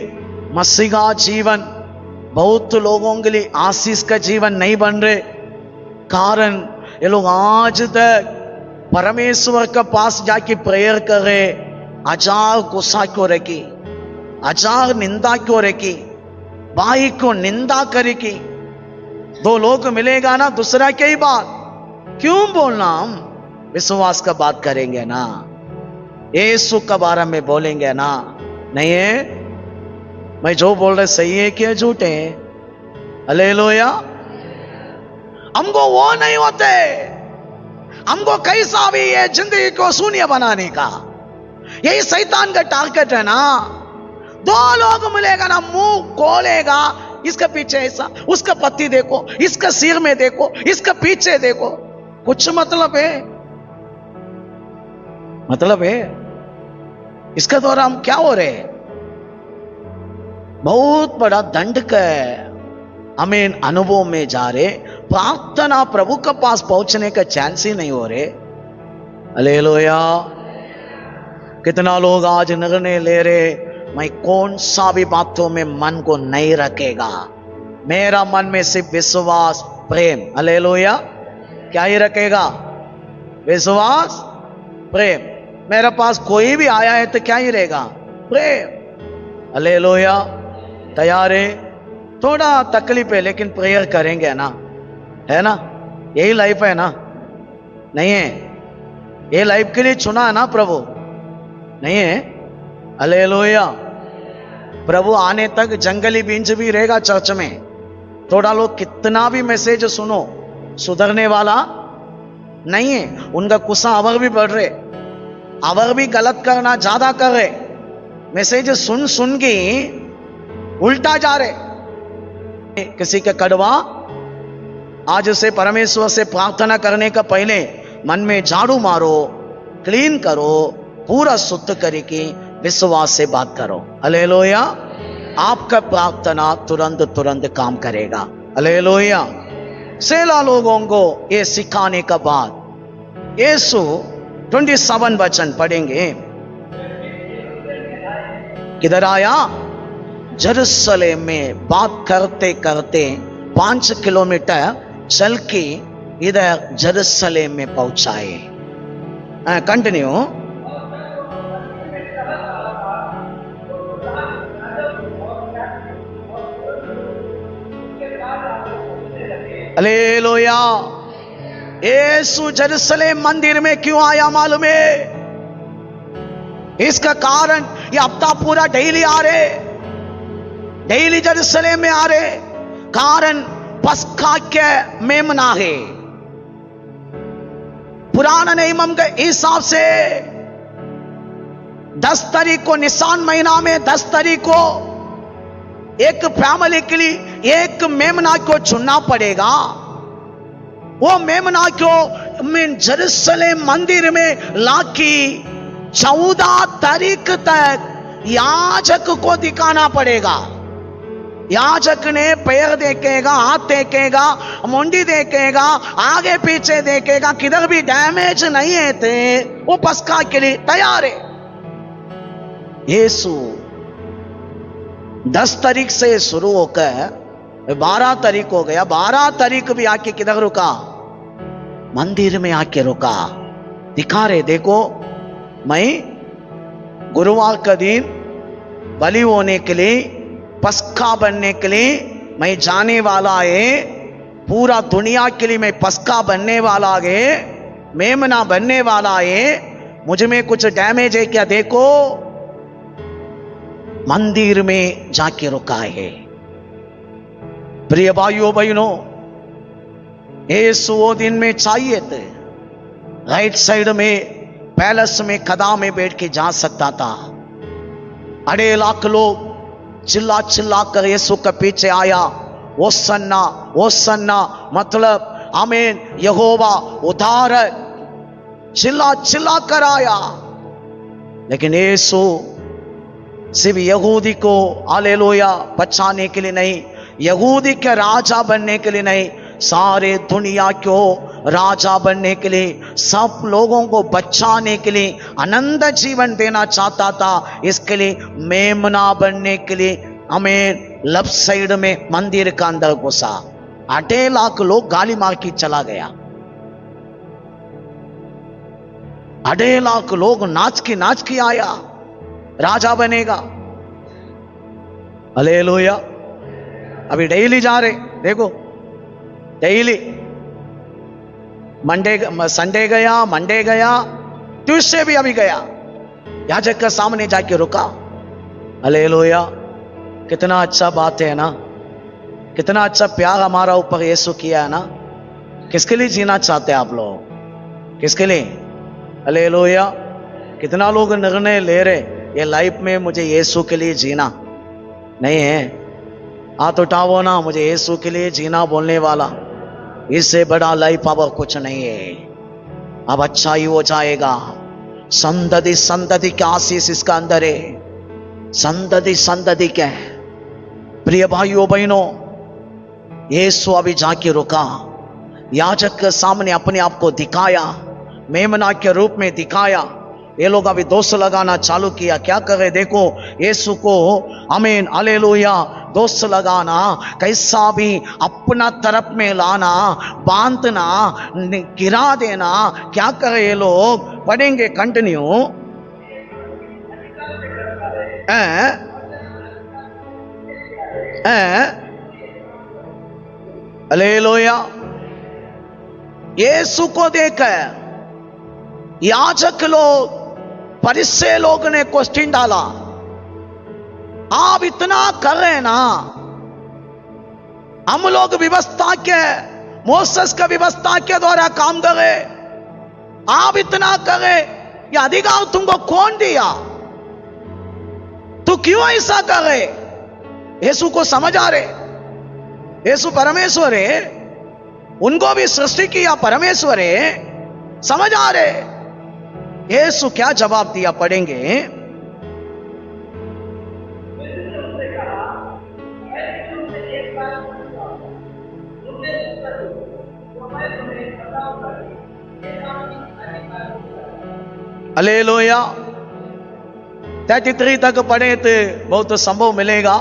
मसीह का जीवन बहुत लोगों के लिए आशीष का जीवन नहीं बन रहे, कारण ये लोग आज तक परमेश्वर के पास जाके प्रेयर कर रहे, हजार गुस्सा क्यों रखी, हजार निंदा क्यों रखी, भाई को निंदा करेगी। दो लोग मिलेगा ना, दूसरा क्या ही बात क्यों बोलना? हम विश्वास का बात करेंगे ना, यीशु के बारे में बोलेंगे ना। नहीं है? मैं जो बोल रहे सही है क्या झूठ है? हालेलुया। हमको वो नहीं होते, हमको कैसा भी ये जिंदगी को शून्य बनाने का, यही शैतान का टारगेट है ना। दो लोग मिलेगा ना, मुंह खोलेगा, इसका पीछे ऐसा, उसका पत्ती देखो, इसका सिर में देखो, इसका पीछे देखो, कुछ मतलब है? मतलब है? इसके द्वारा हम क्या हो रहे? बहुत बड़ा दंड का हमें अनुभव में जा रहे, प्रार्थना प्रभु के पास पहुंचने का चांस ही नहीं हो रहे। हालेलुया। कितना लोग आज निर्णय ले रहे, मैं कौन सा भी बातों में मन को नहीं रखेगा, मेरा मन में सिर्फ विश्वास प्रेम। हालेलुया। क्या ही रखेगा? विश्वास प्रेम। मेरे पास कोई भी आया है तो क्या ही रहेगा? प्रेम। हालेलुया। तैयार है? थोड़ा तकलीफ है लेकिन प्रेयर करेंगे ना, है ना? यही लाइफ है ना? नहीं है? ये लाइफ के लिए चुना है ना प्रभु? नहीं है? हालेलुया। प्रभु आने तक जंगली बीज भी रहेगा चर्च में। थोड़ा लोग कितना भी मैसेज सुनो, सुधरने वाला नहीं है। उनका गुस्सा अवर भी बढ़ रहे, अवर भी गलत करना ज्यादा कर रहे, मैसेज सुन सुन के उल्टा जा रहे। किसी का कड़वा, आज से परमेश्वर से प्रार्थना करने का पहले मन में झाड़ू मारो, क्लीन करो, पूरा शुद्ध करके विश्वास से बात करो। हालेलुया। आपका प्रार्थना तुरंत तुरंत काम करेगा। हालेलुया। सेला लोगों को ये सिखाने का बाद यीशु 27 वचन पढ़ेंगे। किधर आया? जेरूशलेम में बात करते करते 5 किलोमीटर चल के इधर जेरूशलेम में पहुंचाए। कंटिन्यू। हालेलुया। यीशु यरूशलेम मंदिर में क्यों आया मालूम है? इसका कारण ये हफ्ता पूरा डेली आ रहे, डेली यरूशलेम में आ रहे। कारण पस्का के मेमना है। पुराना नियम के हिसाब से 10 तारीख को, निसान महीना में 10 तारीख को एक फैमिली के लिए एक मेमना को चुनना पड़ेगा। वो मेमना को यरूशलेम मंदिर में लाकी 14 तारीख तक याजक को दिखाना पड़ेगा। याजक ने पैर देखेगा, हाथ देखेगा, मुंडी देखेगा, आगे पीछे देखेगा, किधर भी डैमेज नहीं है थे, वो पस्का के लिए तैयार है। यीशु 10 तारीख से शुरू होकर 12 तारीख हो गया। 12 तारीख भी आके किधर रुका? मंदिर में आके रुका। दिखा रहे, देखो मैं गुरुवार का दिन बलि होने के लिए, पस्का बनने के लिए मैं जाने वाला है। पूरा दुनिया के लिए मैं पस्का बनने वाला है, मेमना बनने वाला है। मुझ में कुछ डैमेज है क्या? देखो मंदिर में जाके रुका है। प्रिय भाइयों बहनों, यीशु वो दिन में चाहिए थे राइट साइड में पैलेस में कदा में बैठ के जा सकता था। 2.5 लाख लोग चिल्ला चिल्ला कर यीशु के पीछे आया। वो सन्ना मतलब आमीन, यहोवा उद्धार, चिल्ला चिल्ला कर आया। लेकिन यीशु सिर्फ यहूदी को हालेलुया बचाने के लिए नहीं, यहूदी के राजा बनने के लिए नहीं, सारे दुनिया को राजा बनने के लिए, सब लोगों को बचाने के लिए, आनंद जीवन देना चाहता था। इसके लिए मेमना बनने के लिए हमें लेफ्ट साइड में मंदिर का अंदर घुसा। 2.5 लाख लोग गाली मार के चला गया। 2.5 लाख लोग नाच के आया, राजा बनेगा। हालेलुया। अभी डेली जा रहे, देखो डेली संडे गया, मंडे गया, ट्यूसडे भी अभी गया। याजक के सामने जाके रुका। हालेलुया। कितना अच्छा बात है ना, कितना अच्छा प्यार हमारा ऊपर यीशु किया है ना। किसके लिए जीना चाहते हैं आप लोग? किसके लिए? हालेलुया। कितना लोग निर्णय ले रहे ये लाइफ में मुझे यीशु के लिए जीना नहीं है। हाथ उठाओ ना, मुझे यीशु के लिए जीना बोलने वाला, इससे बड़ा लाइफ अब कुछ नहीं है। अब अच्छा ही हो जाएगा। संतति के आशीष इसका अंदर है, संतति के। प्रिय भाइयों बहनों, यीशु अभी जाके रुका, याजक के सामने अपने आप को दिखाया, मेमना के रूप में दिखाया। ये लोग अभी दोष लगाना चालू किया। क्या करे? देखो यीशु को आमीन हालेलुया दोष लगाना, कैसा भी अपना तरफ में लाना, बांधना, गिरा देना। क्या करे ये लोग? पढ़ेंगे कंटिन्यू। हालेलुया। यीशु को देखकर याजक लोग, फरीसी लोग ने क्वेश्चन डाला, आप इतना कर रहे ना, हम लोग व्यवस्था के, मोसेस का व्यवस्था के द्वारा काम करे, आप इतना करे, ये अधिकार तुमको कौन दिया? तू क्यों ऐसा कर रहे? यीशु को समझ आ रहे, यीशु परमेश्वर है, उनको भी सृष्टि किया परमेश्वर है, समझ आ रहे। यीशु क्या जवाब दिया? पढ़ेंगे। हालेलुया। 33 तक पढ़े तो बहुत संभव मिलेगा।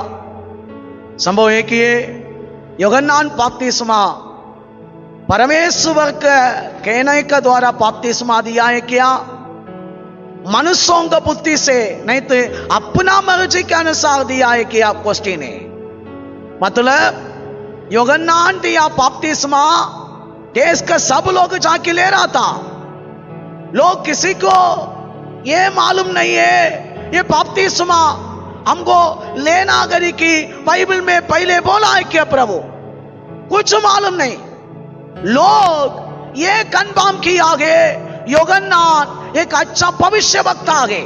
संभव है कि यूहन्ना बपतिस्मा परमेश्वर के कहने के द्वारा बपतिस्मा दिया है क्या? मनुष्यों का बुद्धि से नहीं तो अपना मर्जी के अनुसार दिया है कि आप क्वेश्चन है। मतलब योहन्नान दिया बपतिस्मा, देश का सब लोग जाके ले रहा था। लोग किसी को ये मालूम नहीं है ये बपतिस्मा हमको लेना गरी की बाइबल में पहले बोला है क्या प्रभु, कुछ मालूम नहीं। लोग ये कन्फर्म किया आगे यूहन्नान एक अच्छा भविष्य वक्ता आगे।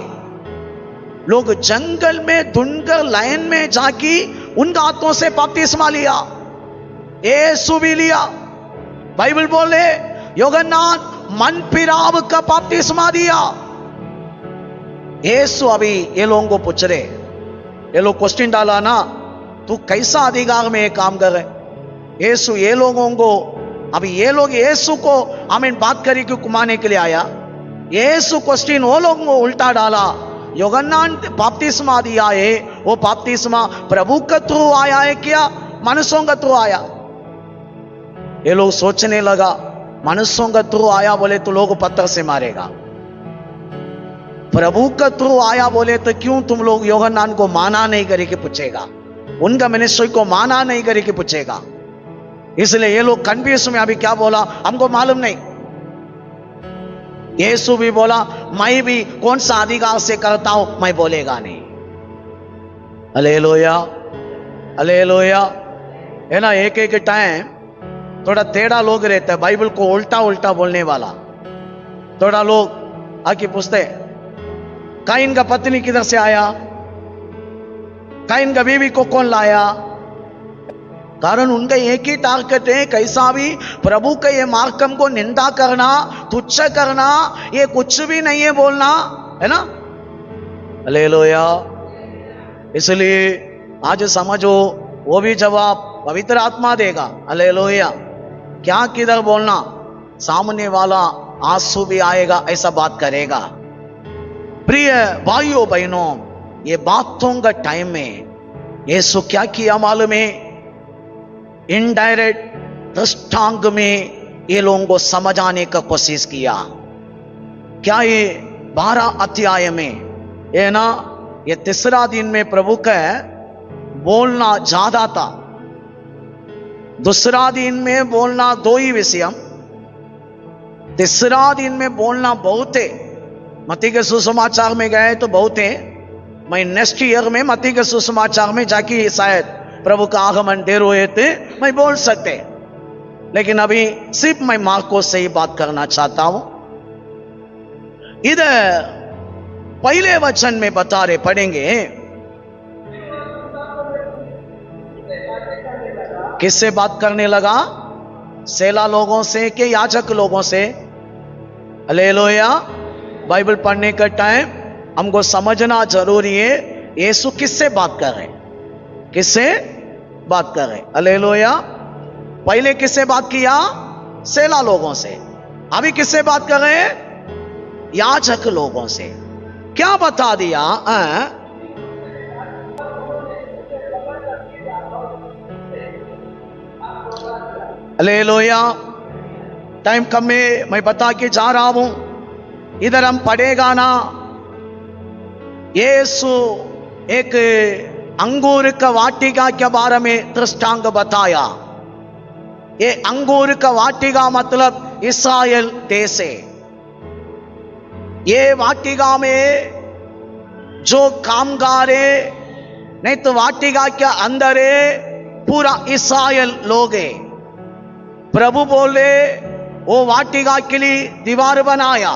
लोग जंगल में ढूंढकर लाइन में जाके उन हाथों से बपतिस्मा लिया, यीशु भी लिया। बाइबल बोले यूहन्नान मन फिराव का बपतिस्मा दिया। यीशु अभी ये लोगों को पूछ रहे, ये लोग क्वेश्चन डाला ना, तू कैसा अधिकार में ये काम कर रहे। यीशु ये लोगों को, अभी ये लोग यीशु को हमें बात करी क्यों घुमाने के लिए आया। यीशु क्वेश्चन वो लोगों को उल्टा डाला। यूहन्नान बपतिस्मा दिया है, वो बपतिस्मा प्रभु का थ्रू आया है क्या मनुष्यों का थ्रू आया। ये लोग सोचने लगा मनुष्यों का थ्रू आया बोले तो लोग पत्थर से मारेगा, प्रभु का थ्रू आया बोले तो क्यों तुम लोग यूहन्नान को माना नहीं करे कि पूछेगा, उनका मिनिस्ट्री को माना नहीं करे कि पूछेगा। इसलिए ये लोग कंफ्यूज में अभी क्या बोला हमको मालूम नहीं। यीशु भी बोला मैं भी कौन सा अधिकार से करता हूं, मैं बोलेगा नहीं। Hallelujah hallelujah. है ना, एक एक टाइम थोड़ा टेढ़ा लोग रहते हैं, बाइबल को उल्टा उल्टा बोलने वाला। थोड़ा लोग आके पूछते काइन का पत्नी किधर से आया, काइन का बीवी को कौन लाया। कारण उनका एक ही टारगेट है, कैसा भी प्रभु के ये मार्कम को निंदा करना, तुच्छ करना, ये कुछ भी नहीं है बोलना, है ना। हालेलुया। इसलिए आज समझो वो भी जवाब पवित्र आत्मा देगा। हालेलुया। क्या किधर बोलना, सामने वाला आंसू भी आएगा, ऐसा बात करेगा। प्रिय भाइयों बहनों, ये बातों का टाइम में यीशु क्या किया मालूम है, इनडायरेक्ट दृष्टांत में ये लोगों को समझाने का कोशिश किया। क्या ये 12 अध्याय में ये ना, ये तीसरा दिन में प्रभु का बोलना ज्यादा था, दूसरा दिन में बोलना 2 ही विषय, तीसरा दिन में बोलना बहुत है। मत्ती के सुसमाचार में गए तो बहुत है, मैं नेक्स्ट ईयर में मत्ती के सुसमाचार में जाके शायद प्रभु का आगमन देर हुए थे मैं बोल सकते, लेकिन अभी सिर्फ मैं मार्को से ही बात करना चाहता हूं। इधर पहले वचन में बता रहे, पढ़ेंगे, किससे बात करने लगा, सेला लोगों से कि याजक लोगों से। हालेलुया। बाइबल पढ़ने का टाइम हमको समझना जरूरी है, यीशु किससे बात कर रहे, किससे बात कर रहे। हालेलुया। पहले किससे बात किया, सेला लोगों से, अभी किससे बात कर रहे हैं, याजक लोगों से। क्या बता दिया, हालेलुया। टाइम कम में मैं बता के जा रहा हूं, इधर हम पढ़ेगा ना। यीशु एक अंगूर का वाटिका के बारे में दृष्टांत बताया। ये अंगूर का वाटिका मतलब इस्राएल देश है। ये वाटिका में जो कामगार है, नहीं तो वाटिका के अंदर है पूरा इस्राएल लोग है। प्रभु बोले वो वाटिका के लिए दीवार बनाया,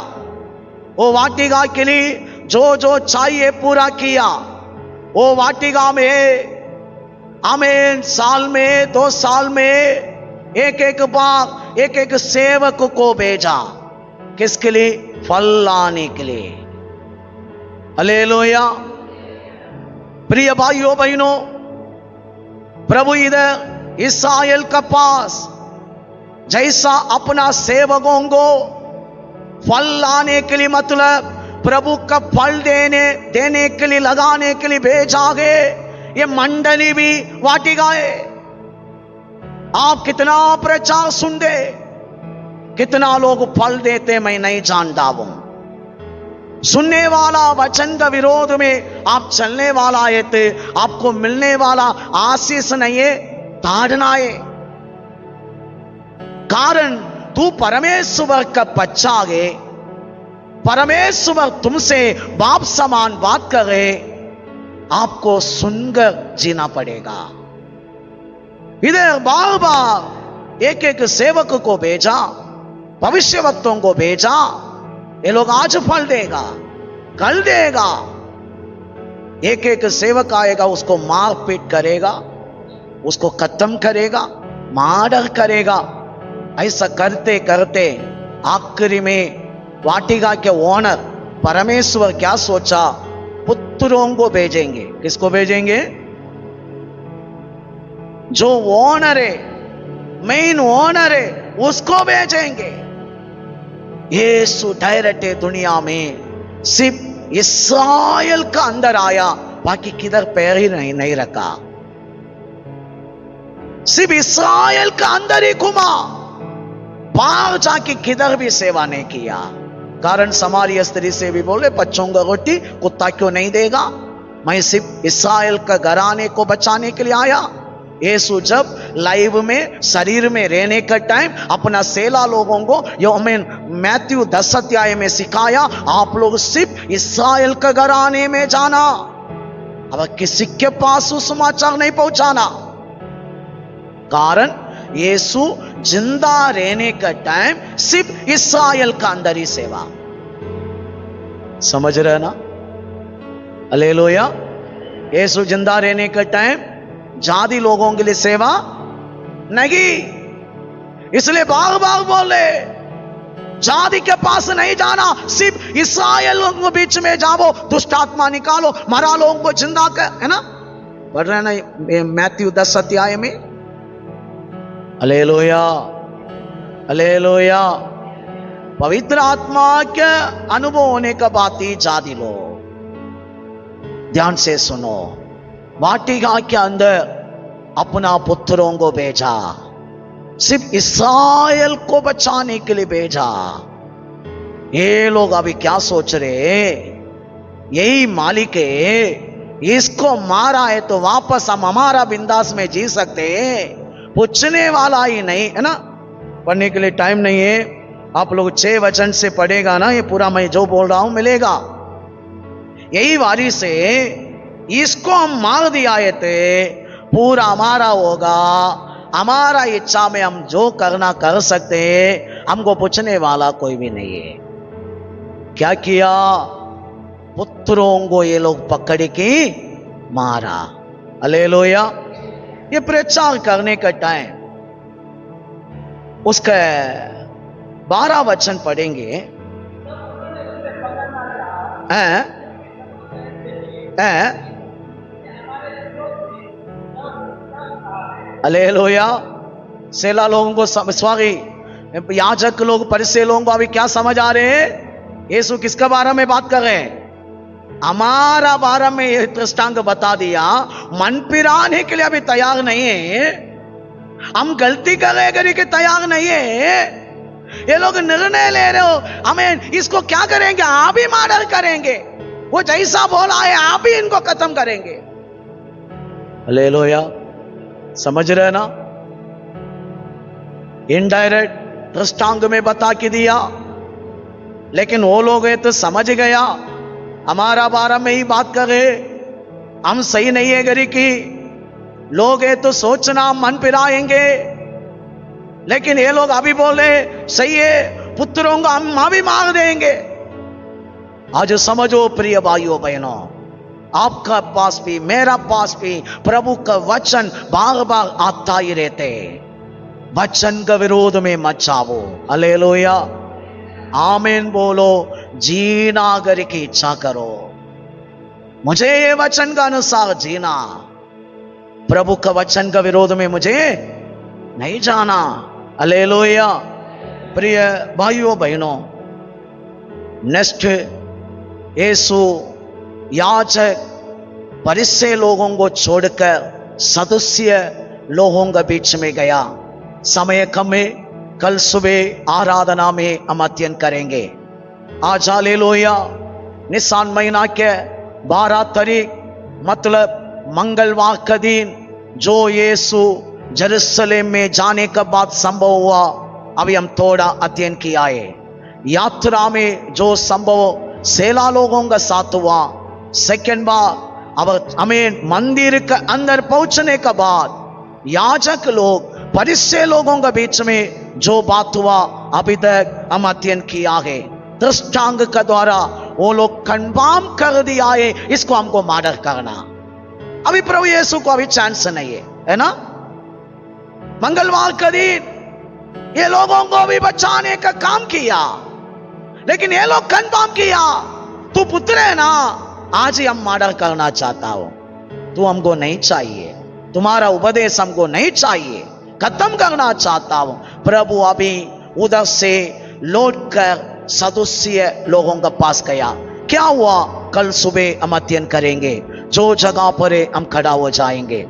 वो वाटिका के लिए जो जो चाहिए पूरा किया। वो वाटिका में हमें साल में 2 साल में एक एक बार एक एक सेवक को भेजा, किसके लिए, फल लाने के लिए। हालेलुया। प्रिय भाइयों बहनों, प्रभु इधर इस्राएल का पास जैसा अपना सेवकों को फल लाने के लिए, मतलब प्रभु का फल देने के लिए, लगाने के लिए भेजा गए। ये मंडली भी वाटिका है। आप कितना प्रचार सुन दे, कितना लोग फल देते मैं नहीं जानता हूं। सुनने वाला वचन का विरोध में आप चलने वाला है तो आपको मिलने वाला आशीष नहीं है, ताड़ना है। कारण तू परमेश्वर का बच्चा है, परमेश्वर तुमसे बाप समान बात करे, आपको सुनकर जीना पड़ेगा। इधर बार बार एक एक सेवक को भेजा, भविष्यवक्तों को भेजा, ये लोग आज फल देगा, कल देगा। एक एक सेवक आएगा, उसको मार पीट करेगा, उसको खत्म करेगा, मर्डर करेगा। ऐसा करते करते आखिरी में वाटिका के ओनर परमेश्वर क्या सोचा, पुत्रों को भेजेंगे। किसको भेजेंगे? जो ओनर है, मेन ओनर है, उसको भेजेंगे। यीशु डायरेक्ट दुनिया में सिर्फ इस्राएल का अंदर आया, बाकी किधर पैर ही नहीं रखा। सिर्फ इस्राएल का अंदर ही घुमा, बाहर जाके किधर भी सेवा नहीं किया। कारण समारी स्त्री से भी बोले, बच्चों का रोटी कुत्ता क्यों नहीं देगा? मैं सिर्फ इस्राएल का घराने को बचाने के लिए आया। यीशु जब लाइव में शरीर में रहने का टाइम अपना सेला लोगों को यो मैथ्यू 10 अध्याय में सिखाया, आप लोग सिर्फ इस्राएल का घराने में जाना, अब किसी के पास सुसमाचार नहीं पहुंचाना। कारण यीशु जिंदा रहने का टाइम सिर्फ इस्राएल का अंदर ही सेवा। समझ रहे ना? हालेलुया। यीशु जिंदा रहने का टाइम जाति लोगों के लिए सेवा नहीं, इसलिए बार बार बोले जाति के पास नहीं जाना, सिर्फ इस्राएल लोगों के बीच में जाओ, दुष्ट आत्मा निकालो, मरा लोगों को जिंदा कर, है ना? पढ़ रहे ना मैथ्यू 10 अध्याय में। Hallelujah, hallelujah. पवित्र आत्मा के अनुभव होने का बात ही जाति लो। ध्यान से सुनो, वाटिका के अंदर अपना पुत्रों को भेजा, सिर्फ इस्राएल को बचाने के लिए भेजा। ये लोग अभी क्या सोच रहे? यही मालिक है, इसको मारा है तो वापस हम हमारा बिंदास में जी सकते हैं, पूछने वाला ही नहीं, है ना? पढ़ने के लिए टाइम नहीं है, आप लोग 6 वचन से पढ़ेगा ना, ये पूरा मैं जो बोल रहा हूं मिलेगा। यही वारी से इसको हम मार दिया थे, पूरा हमारा होगा, हमारा इच्छा में हम जो करना कर सकते हैं, हमको पूछने वाला कोई भी नहीं है। क्या किया? पुत्रों को ये लोग पकड़ के मारा। हालेलुया। ये प्रचार करने का टाइम, उसका 12 वचन पढ़ेंगे। हालेलुया। सेला लोगों को स्वागी, याजक लोग, परिसे लोगों को अभी क्या समझ आ रहे हैं? यीशु किसका बारे में बात कर रहे हैं? हमारा बारे में यह दृष्टांत बता दिया। मन फिराने के लिए अभी तैयार नहीं है, हम गलती करेंगे कि तैयार नहीं है। ये लोग निर्णय ले रहे हो, हमें इसको क्या करेंगे? आप ही मर्डर करेंगे, वो जैसा बोला है आप ही इनको खत्म करेंगे। हालेलुया। समझ रहे ना? इनडायरेक्ट दृष्टांत में बता के दिया, लेकिन वो लोग है तो समझ गया हमारा बारे में ही बात करे, हम सही नहीं है गरी की लोग है तो सोचना मन फिराएंगे, लेकिन ये लोग अभी बोले सही है, पुत्रों को हम भी मार देंगे। आज समझो प्रिय भाइयों बहनों, आपका पास भी मेरा पास भी प्रभु का वचन बार बार आता ही रहते, वचन का विरोध में मत जाओ। हालेलुया, आमीन बोलो। जीना कर की इच्छा करो, मुझे ये वचन का अनुसार जीना, प्रभु का वचन का विरोध में मुझे नहीं जाना। हालेलुया। प्रिय भाइयों बहनों, नेक्स्ट यीशु याजक परिसे लोगों को छोड़कर सदस्य लोगों के बीच में गया। समय कम है, कल सुबह आराधना में हम अध्ययन करेंगे। आज हालेलुया निसान महीना के 12 तारीख मतलब मंगलवार का दिन जो यीशु जेरूशलेम में जाने का बाद संभव हुआ, अभी हम थोड़ा अध्ययन किया है। यात्रा में जो संभव सेला लोगों का साथ हुआ, सेकंड बार अब हमें मंदिर के अंदर पहुंचने के बाद याजक लोग परिसय लोगों के बीच में जो बात हुआ अभी तक हम अध्ययन किया है। दृष्टांत के द्वारा वो लोग कन्फर्म कर दिया है इसको हमको मर्डर करना। अभी प्रभु यीशु को अभी चांस नहीं है ना। मंगलवार का दिन ये लोगों को भी बचाने का काम किया, लेकिन ये लोग कन्फर्म किया तू पुत्र है ना, आज ही हम मर्डर करना चाहता हूं, तू हमको नहीं चाहिए, तुम्हारा उपदेश हमको नहीं चाहिए, खत्म करना चाहता हूं। प्रभु अभी उधर से लौट कर सदुस्य लोगों के पास गया। क्या हुआ कल सुबह हम अध्ययन करेंगे, जो जगह पर हम खड़ा हो जाएंगे।